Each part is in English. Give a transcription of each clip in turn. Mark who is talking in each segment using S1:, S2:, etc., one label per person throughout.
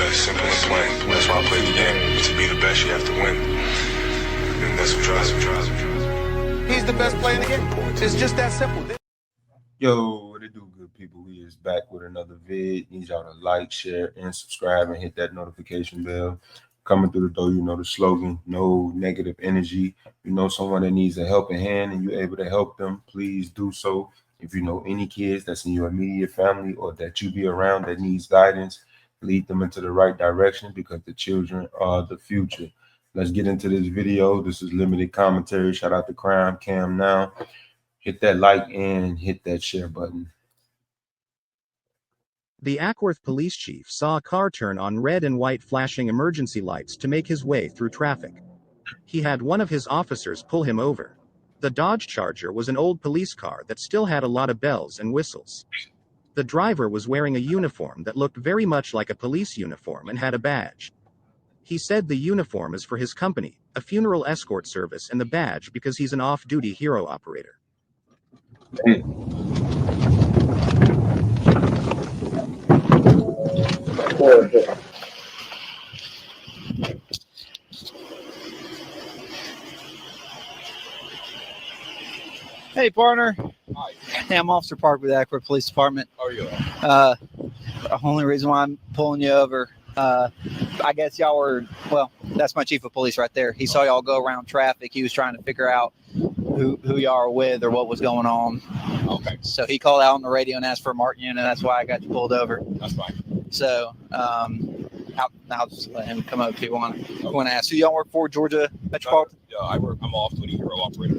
S1: best, simple and plain. That's why I play the game. To be the best, you have to win. And that's what drives me.
S2: He's the best player in the game. It's just that simple.
S3: Yo, what it do, good people? We is back with another vid. Need y'all to like, share, and subscribe, and hit that notification bell. Coming through the door, you know the slogan: no negative energy. You know someone that needs a helping hand, and you're able to help them, please do so. If you know any kids that's in your immediate family or that you be around that needs guidance, lead them into the right direction, because the children are the future. Let's get into this video. This is limited commentary. Shout out to Crime Cam Now. Hit that like and hit that share button.
S4: The Ackworth police chief saw a car turn on red and white flashing emergency lights to make his way through traffic. He had one of his officers pull him over. The Dodge Charger was an old police car that still had a lot of bells and whistles. The driver was wearing a uniform that looked very much like a police uniform and had a badge. He said the uniform is for his company, a funeral escort service, and the badge because he's an off-duty hero operator.
S5: Hey, partner. Hi. Hey, I'm Officer Park with the Ackworth Police Department.
S6: How are you?
S5: The only reason why I'm pulling you over, I guess y'all were, well, that's my chief of police right there. He saw y'all go around traffic. He was trying to figure out who y'all are with or what was going on.
S6: Okay.
S5: So he called out on the radio and asked for a marked unit, and that's why I got you pulled over.
S6: That's fine.
S5: So I'll just let him come up if you want to ask. Who y'all work for, Georgia Metropolitan?
S6: Yeah, I'm off-duty hero operator.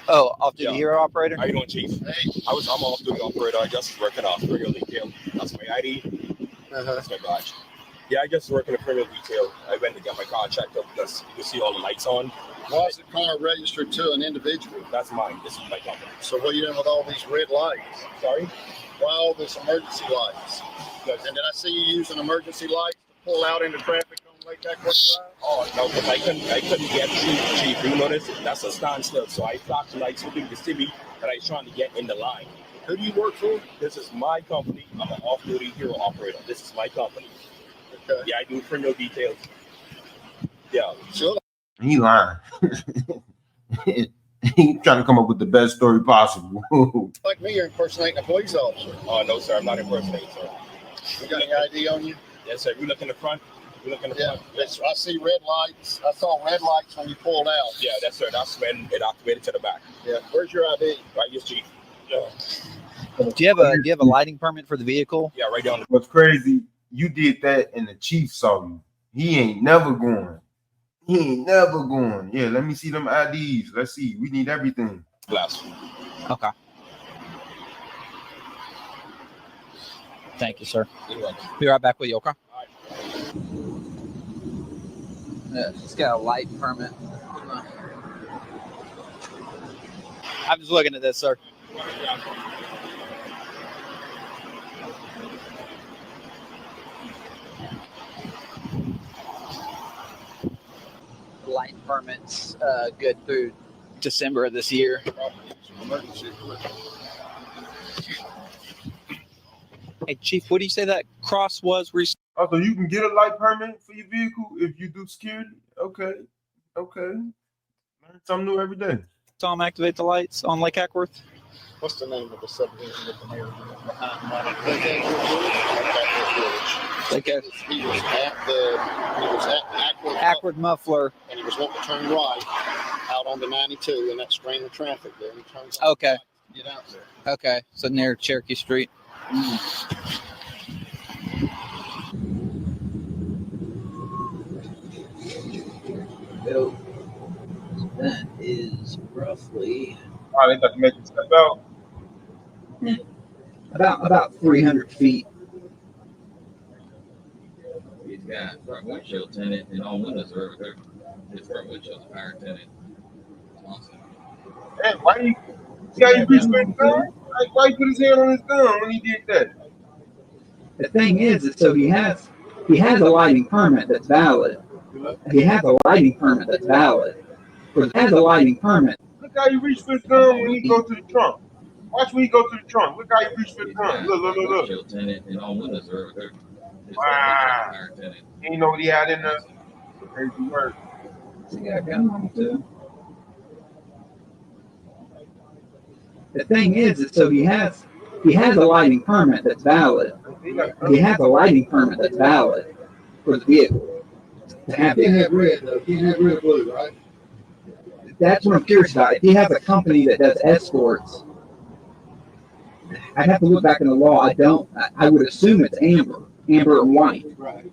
S5: Oh, off-duty hero operator?
S6: How you doing, Chief? Hey. I'm off-duty operator. I just working off criminal detail. That's my ID. That's my badge. Yeah, I just work in the criminal detail. I went to get my car checked up because you can see all the lights on.
S7: Why is the car registered to an individual?
S6: That's mine. This is my company.
S7: So what are you doing with all these red lights?
S6: Sorry?
S7: Why all this emergency lights? And did I see you using emergency lights to pull out into traffic on Lake Ackworth Drive?
S6: Oh, no, because I couldn't get through, Chief. You notice that's a standstill. So I flashed the lights within the city that I was trying to get in the line.
S7: Who do you work for?
S6: This is my company. I'm an off-duty hero operator. This is my company.
S7: Okay.
S6: Yeah, I do criminal details. Yeah.
S7: Sure.
S3: He lying. He trying to come up with the best story possible.
S7: Like me, you're impersonating a police officer.
S6: Oh, no, sir. I'm not impersonating, sir.
S7: You got any ID on you?
S6: Yes, sir. We look in the front. We look in the front.
S7: Yes. I see red lights. I saw red lights when you pulled out.
S6: Yeah, that's sir. That's when it activated to the back.
S7: Yeah. Where's your ID?
S6: Right, yes, Chief. Yeah.
S5: Do you have a lighting permit for the vehicle?
S6: Yeah, right down.
S3: What's crazy, you did that and the chief saw you. He ain't never going. Yeah, let me see them IDs. Let's see. We need everything.
S6: Glass.
S5: Okay. Thank you, sir.
S6: You're welcome.
S5: Be right back with you, okay?
S6: All right.
S5: Yeah, it's got a light permit. I'm just looking at this, sir. Light permits good through December of this year. Hey, Chief, what do you say that cross was?
S3: Oh, so you can get a light permit for your vehicle if you do security? Okay. Learn something new every day.
S5: Tom, activate the lights on Lake Ackworth.
S7: What's the name of the subdivision with the mayor? He was at
S5: Ackworth Muffler.
S7: and he was wanting to turn right out on the 92 and that strain of traffic there. He turns
S5: Okay.
S7: right to get out there.
S5: Okay, so near Cherokee Street. So that is roughly
S3: Oh, they got to make you step out.
S5: about 300 feet.
S8: He's got front windshield tinted and all windows are over. His front windshield's power tinted. Awesome.
S3: Hey, why you see how you reach for his gun? Like, why you put his hand on his gun when he did that?
S9: The thing is so he has a lighting permit that's valid. He has a lighting permit that's valid. He has a lighting permit.
S3: Look how you reach for his gun when he go to the trunk. Watch when he go to the trunk. Look how you reach for the gun. Look.
S8: Windshield tinted and all windows are over. His
S3: Wow.
S8: fire tenant.
S3: You know what he had in there? Crazy work.
S9: He got a gun on him too. The thing is so he has a lighting permit that's valid. He has a lighting permit that's valid for the vehicle. To have
S7: Can't have red though. Can't have red or blue, right?
S9: That's what I'm curious about. If he has a company that does escorts, I'd have to look back in the law. I would assume it's amber and white.
S7: Right.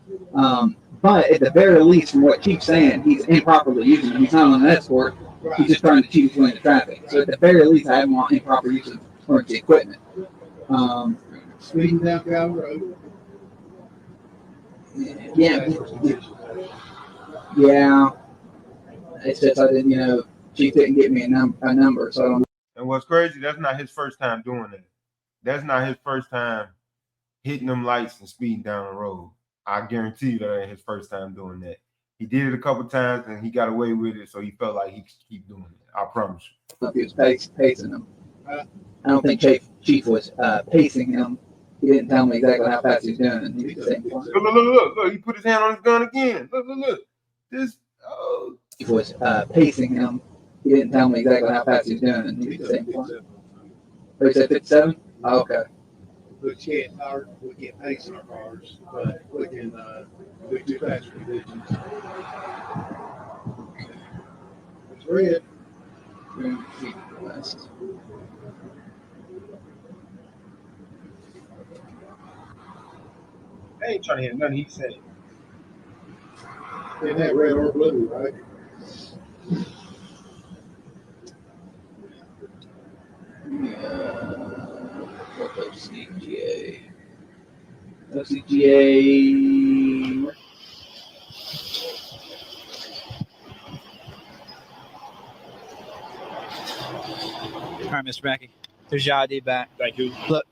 S9: But at the very least, from what Chief's saying, he's improperly using them. He's not on an escort. He's just trying to cheat his way into traffic. So at the very least, I want improper use of emergency equipment.
S7: Speeding down Calvin Road.
S9: Yeah. Yeah. It's just I didn't, Chief didn't give me a number, so I don't know.
S3: And what's crazy, that's not his first time doing that. That's not his first time hitting them lights and speeding down the road. I guarantee you that ain't his first time doing that. He did it a couple times and he got away with it, so he felt like he could keep doing it. I promise you.
S9: He was pacing him. I don't think Chief was pacing him. He didn't tell me exactly how fast he was doing it. He was saying,
S3: Look. He put his hand on his gun again. Look. This,
S9: Chief was pacing him. He didn't tell me exactly how fast he was doing it. He was saying, he said 57? Oh, okay.
S7: We can't pace our cars, but we can do faster conditions. It's red.
S3: I ain't trying to hear nothing he said.
S7: Can't have red or blue, right?
S9: OCGA.
S5: All right, Mr. Mackey. Here's your ID back.
S6: Thank you.
S5: Look,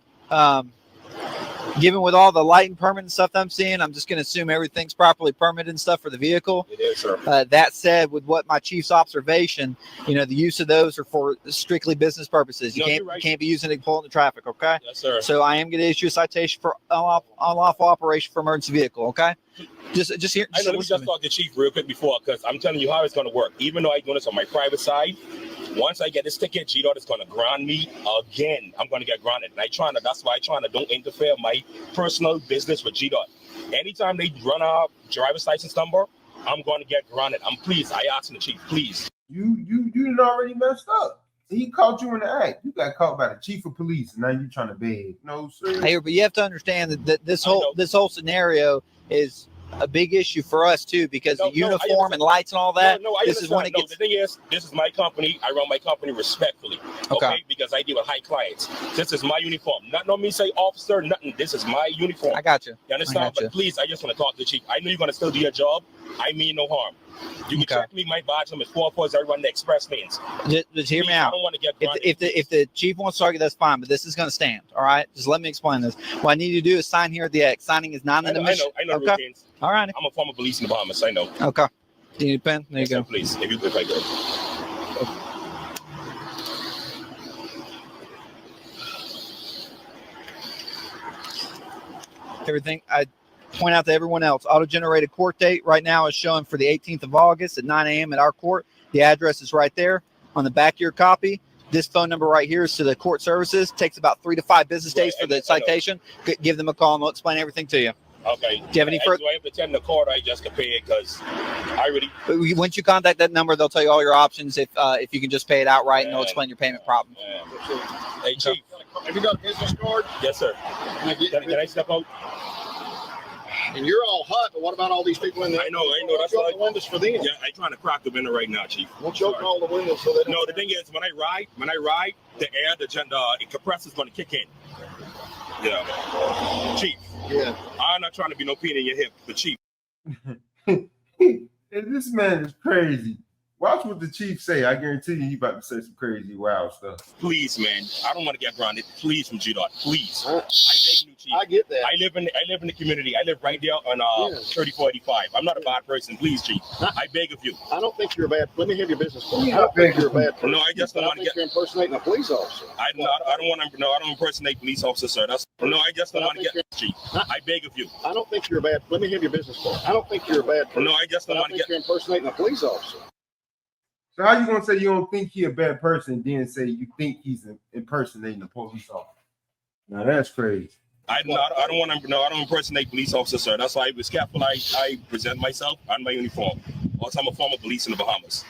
S5: given with all the lighting permit and stuff I'm seeing, I'm just going to assume everything's properly permitted and stuff for the vehicle.
S6: It is, sir.
S5: That said, with what my chief's observation, the use of those are for strictly business purposes. You can't be using it to pull into traffic, okay?
S6: Yes, sir.
S5: So I am going to issue a citation for unlawful operation for emergency vehicle, okay? Just here.
S6: I know, let me just talk to Chief real quick before, because I'm telling you how it's going to work. Even though I'm doing this on my private side, once I get this ticket, G-Dot is going to ground me again. I'm going to get grounded. And that's why I'm trying to don't interfere my personal business with G-Dot. Anytime they run a driver's license number, I'm going to get grounded. I asked the Chief, please.
S3: You done already messed up. He caught you in the act. You got caught by the chief of police, and now you trying to beg. No, sir.
S5: Hey, but you have to understand that this whole scenario is a big issue for us too, because the uniform and lights and all that. This is when it gets.
S6: The thing is, this is my company. I run my company respectfully, okay? Because I deal with high clients. This is my uniform. Not me say officer, nothing. This is my uniform.
S5: I got you.
S6: You understand? But please, I just want to talk to the chief. I know you're gonna still do your job. I mean no harm. You can check me. My badge number is 44. Everyone the express lanes.
S5: Just hear me out.
S6: I don't want to get
S5: if the chief wants to argue, that's fine. But this is going to stand. All right. Just let me explain this. What I need you to do is sign here at the X. Signing is not an admission.
S6: I know.
S5: Okay. All right.
S6: I'm a former police in the Bahamas. I know.
S5: Okay. Do you need a pen? There you go.
S6: Sir, please, if I could.
S5: Everything I point out to everyone else, auto-generated court date right now is showing for the 18th of August at 9 a.m. at our court. The address is right there on the back of your copy. This phone number right here is to the court services. Takes about 3 to 5 business days for the citation. Give them a call and they'll explain everything to you.
S6: Okay.
S5: Do you have any further?
S6: Do I have to attend the court? I just can pay it because I really.
S5: Once you contact that number, they'll tell you all your options. If you can just pay it outright, and they'll explain your payment problem.
S6: Hey, Chief.
S7: Have you got a business card?
S6: Yes, sir. Can I step out?
S7: And you're all hot, but what about all these people in there?
S6: I know. That's
S7: why the windows for them.
S6: Yeah, I'm trying to crack the window right now, Chief.
S7: Won't you open all the windows so that?
S6: No, the thing is, when I ride, the air, the compressor's going to kick in. Yeah, Chief.
S7: Yeah.
S6: I'm not trying to be no pain in your hip, but Chief.
S3: This man is crazy. Watch what the chief say. I guarantee you, he about to say some crazy wild stuff.
S6: Please, man. I don't want to get grounded. Please, from G-Dot. Please. I beg you, Chief.
S7: I get that.
S6: I live in the community. I live right there on 3485. I'm not a bad person. Please, Chief. I beg of you.
S7: I don't think you're a bad. Let me have your business card. I don't think you're a bad person.
S6: No, I just don't want to get.
S7: You're impersonating a police officer.
S6: I don't want to. No, I don't impersonate police officers, sir. That's.
S7: person.
S6: No, I just don't
S7: But
S6: want to
S7: think
S6: get Chief. I beg of you.
S7: I don't think you're a bad. Let me have your business card. I don't think you're a bad person.
S6: No, I just don't
S7: But
S6: want to get.
S7: You're impersonating a police officer.
S3: So how you gonna say you don't think he a bad person, then say you think he's impersonating a police officer? Now that's crazy.
S6: I don't want to. No, I don't impersonate police officers, sir. That's why I was careful. I present myself on my uniform. Also, I'm a former police in the Bahamas.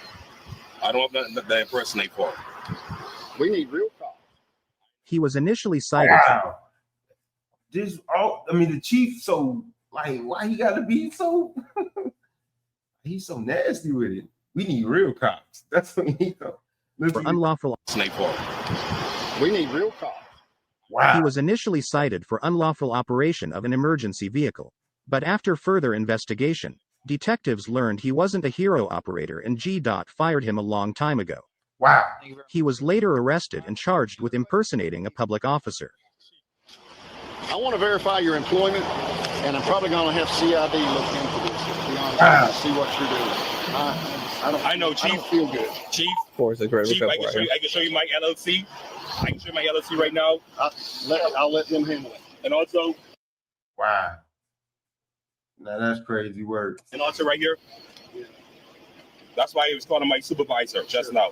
S6: I don't have nothing to impersonate for.
S7: We need real cops.
S4: He was initially cited.
S3: Wow. This all. I mean, the chief. So like, why he gotta be so? He's so nasty with it. We need real cops. That's what he need.
S4: For unlawful.
S7: We need real cops.
S3: Wow.
S4: He was initially cited for unlawful operation of an emergency vehicle. But after further investigation, detectives learned he wasn't a hero operator and G. fired him a long time ago.
S3: Wow.
S4: He was later arrested and charged with impersonating a public officer.
S7: I want to verify your employment, and I'm probably going to have CID look into this. To be honest,
S3: Wow.
S7: see what you're doing.
S6: I know, Chief.
S7: I don't feel good.
S6: Chief, Chief, I can show you my LLC. I can show you my LLC right now.
S7: I'll let them handle it.
S6: And also,
S3: Wow. Now that's crazy work.
S6: and also right here. That's why he was calling my supervisor just now.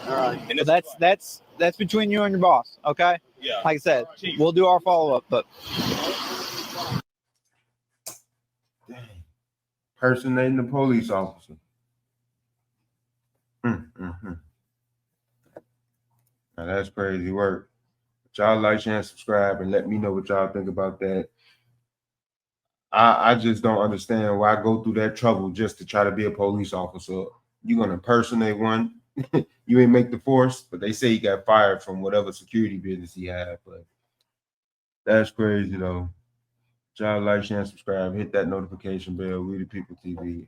S7: All right.
S6: And
S5: Well,
S6: this-
S5: that's between you and your boss, okay?
S6: yeah.
S5: Like I said,
S6: Chief.
S5: we'll do our follow-up, but
S3: Dang. Impersonating the police officer. Now that's crazy work. Y'all like, share, and subscribe, and let me know what y'all think about that. I just don't understand why I go through that trouble just to try to be a police officer. You're gonna impersonate one. You ain't make the force, but they say he got fired from whatever security business he had. But that's crazy though. Y'all like, share, and subscribe. Hit that notification bell. We the People TV.